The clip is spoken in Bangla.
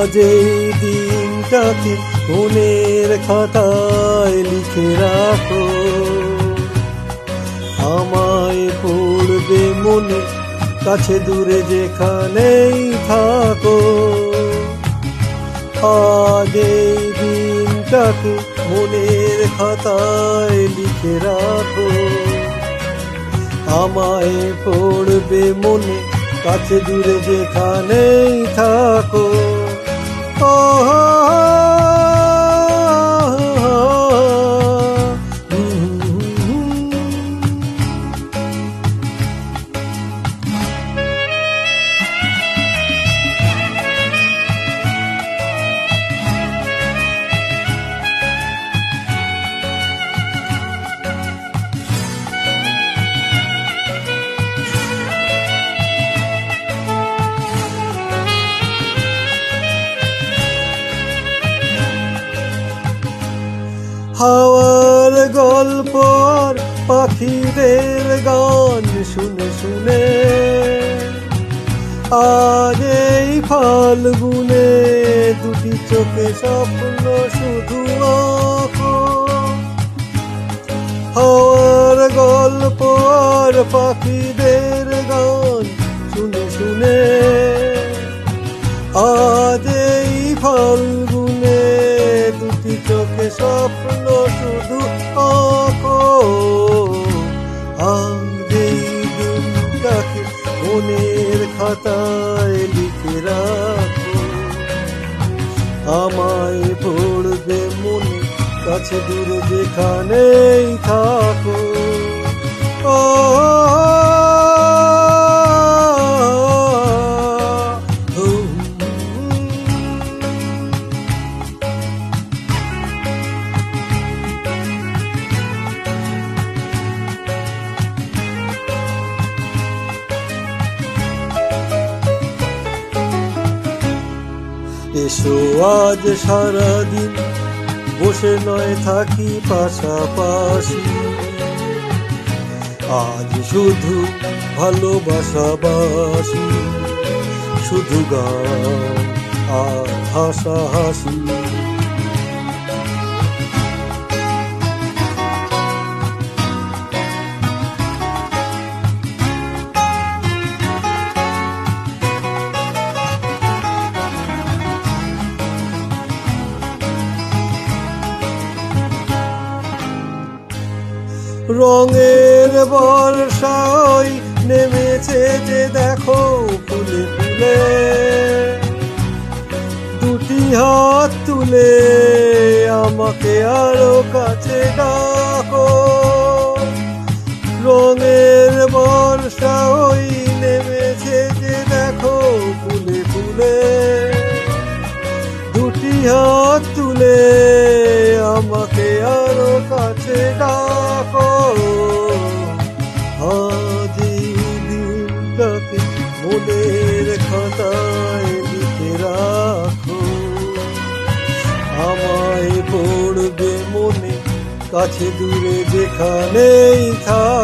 আজ এই দিনটাকে মনের খাতায় লিখে রাখো, আমায় পড়বে মনে, কাছে দূরে যেখানেই থাকো। আজ এই দিনটাকে মনের খাতায় লিখে রাখো, আমায় পড়বে মনে, কাছে দূরে যেখানেই থাকো। হাওয়ার গল্প আর পাখিদের গান শুনে শুনে আজ এই ফাল্গুনে দুটি চোখে স্বপ্ন শুধু আঁকো। হাওয়ার গল্প আর পাখিদের গান শুনে শুনে আজ এই ফাল্গুনে দুটি চোখে স্বপ্ন শুধু আঁকো। আজ এই দিনটাকে মনের খাতায় লিখে রাখো, আমায় পড়বে মনে, কাছে দূরে যেখানেই থাকো। এসো আজ সারাদিন বসে নয় থাকি পাশাপাশি, আজ শুধু ভালোবাসাবাসি, শুধু গান আর হাসাহাসি। রঙের বর্ষায় নেমেছে যে দেখো ফুলে ফুলে, দুটি হাত তুলে আমাকে আরো কাছে ডাকো। রঙের বর্ষায় নেমেছে যে দেখো ফুলে ফুলে, দুটি হাত তুলে আমাকে আরো কাছে ডাকো। আজ এই দিনটাকে মনের খাতায় লিখে রাখো, আমায় পড়বে মনে, কাছে দূরে যেখানেই থাকো।